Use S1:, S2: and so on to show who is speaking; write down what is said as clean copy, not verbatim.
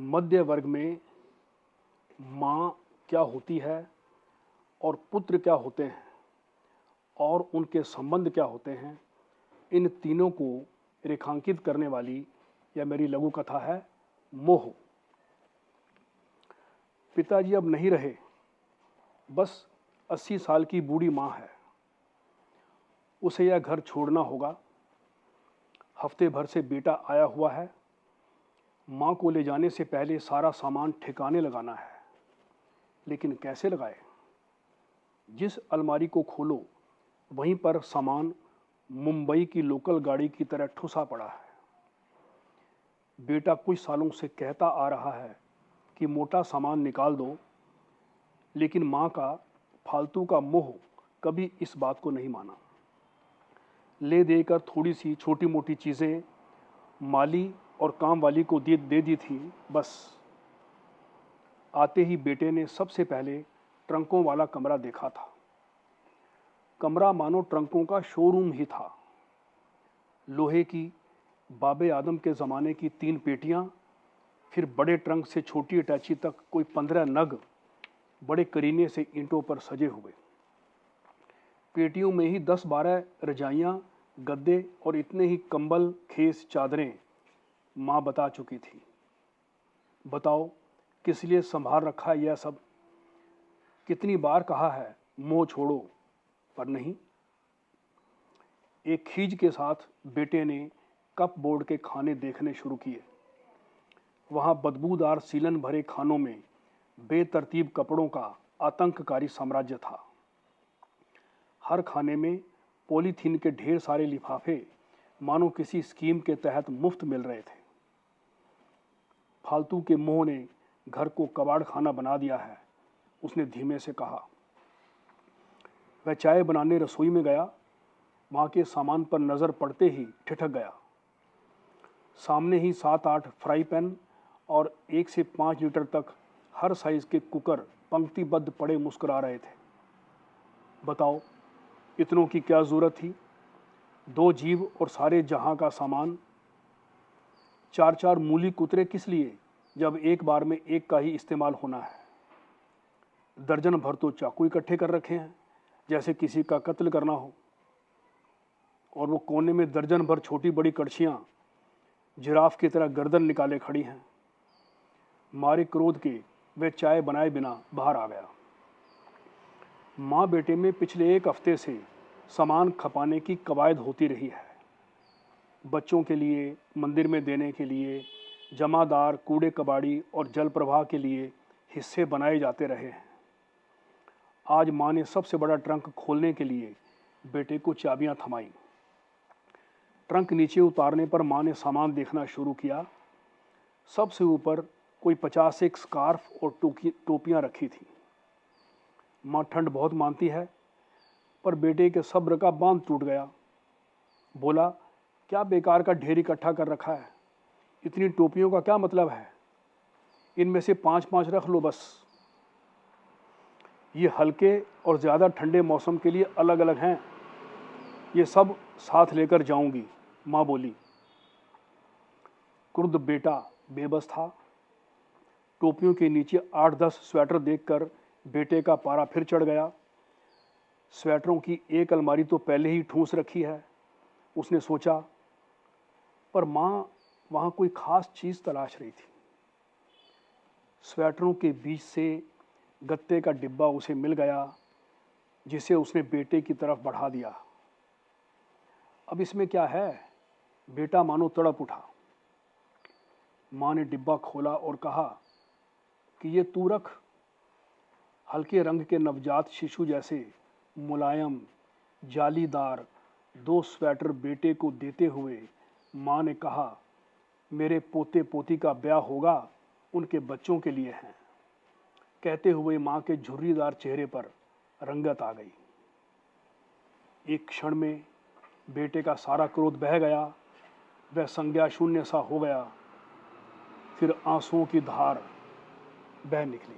S1: मध्य वर्ग में माँ क्या होती है और पुत्र क्या होते हैं और उनके संबंध क्या होते हैं, इन तीनों को रेखांकित करने वाली यह मेरी लघु कथा है मोह। पिताजी अब नहीं रहे, बस 80 साल की बूढ़ी माँ है। उसे यह घर छोड़ना होगा। हफ्ते भर से बेटा आया हुआ है। माँ को ले जाने से पहले सारा सामान ठिकाने लगाना है, लेकिन कैसे लगाए? जिस अलमारी को खोलो वहीं पर सामान मुंबई की लोकल गाड़ी की तरह ठुसा पड़ा है। बेटा कुछ सालों से कहता आ रहा है कि मोटा सामान निकाल दो, लेकिन माँ का फालतू का मोह कभी इस बात को नहीं माना। ले देकर थोड़ी सी छोटी मोटी चीज़ें माली और काम वाली को दे दी थी बस। आते ही बेटे ने सबसे पहले ट्रंकों वाला कमरा देखा था। कमरा मानो ट्रंकों का शोरूम ही था। लोहे की बाबे आदम के ज़माने की 3 पेटियां, फिर बड़े ट्रंक से छोटी अटैची तक कोई 15 नग बड़े करीने से ईंटों पर सजे हुए। पेटियों में ही 10-12 रजाइयाँ, गद्दे और इतने ही कंबल, खेस, चादरें माँ बता चुकी थी। बताओ किस लिए संभाल रखा है यह सब? कितनी बार कहा है मोह छोड़ो, पर नहीं। एक खींच के साथ बेटे ने कप बोर्ड के खाने देखने शुरू किए। वहां बदबूदार सीलन भरे खानों में बेतरतीब कपड़ों का आतंककारी साम्राज्य था। हर खाने में पॉलीथीन के ढेर सारे लिफाफे मानो किसी स्कीम के तहत मुफ्त मिल रहे थे। फालतू के मोह ने घर को कबाड़ खाना बना दिया है, उसने धीमे से कहा। वह चाय बनाने रसोई में गया। वहां के सामान पर नजर पड़ते ही ठिठक गया। सामने ही 7-8 फ्राई पैन और 1 से 5 लीटर तक हर साइज के कुकर पंक्तिबद्ध पड़े मुस्कुरा रहे थे। बताओ इतनों की क्या जरूरत थी? 2 जीव और सारे जहां का सामान। 4-4 मूली कुतरे किस लिए, जब एक बार में एक का ही इस्तेमाल होना है? दर्जन भर तो चाकू इकट्ठे कर रखे हैं, जैसे किसी का कत्ल करना हो। और वो कोने में दर्जन भर छोटी बड़ी कड़छियां जिराफ की तरह गर्दन निकाले खड़ी हैं। मारे क्रोध के वे चाय बनाए बिना बाहर आ गया। माँ बेटे में पिछले 1 हफ्ते से सामान खपाने की कवायद होती रही है। बच्चों के लिए, मंदिर में देने के लिए, जमादार, कूड़े कबाड़ी और जल प्रवाह के लिए हिस्से बनाए जाते रहे हैं। आज माँ ने सबसे बड़ा ट्रंक खोलने के लिए बेटे को चाबियां थमाई। ट्रंक नीचे उतारने पर माँ ने सामान देखना शुरू किया। सबसे ऊपर कोई 50 स्कार्फ और टोपियां रखी थी। माँ ठंड बहुत मानती है, पर बेटे के सब्र का बांध टूट गया। बोला, क्या बेकार का ढेर इकट्ठा कर रखा है? इतनी टोपियों का क्या मतलब है? इनमें से 5-5 रख लो बस। ये हल्के और ज़्यादा ठंडे मौसम के लिए अलग अलग हैं। ये सब साथ लेकर जाऊंगी, माँ बोली। क्रुद्ध बेटा बेबस था। टोपियों के नीचे 8-10 स्वेटर देखकर बेटे का पारा फिर चढ़ गया। स्वेटरों की एक अलमारी तो पहले ही ठूंस रखी है, उसने सोचा। पर माँ वहाँ कोई खास चीज़ तलाश रही थी। स्वेटरों के बीच से गत्ते का डिब्बा उसे मिल गया, जिसे उसने बेटे की तरफ बढ़ा दिया। अब इसमें क्या है? बेटा मानो तड़प उठा। माँ ने डिब्बा खोला और कहा कि ये तू रख। हल्के रंग के नवजात शिशु जैसे मुलायम, जालीदार 2 स्वेटर बेटे को देते हुए माँ ने कहा, मेरे पोते पोती का ब्याह होगा, उनके बच्चों के लिए हैं। कहते हुए माँ के झुर्रीदार चेहरे पर रंगत आ गई। एक क्षण में बेटे का सारा क्रोध बह गया। वह संज्ञा शून्य सा हो गया। फिर आंसुओं की धार बह निकली।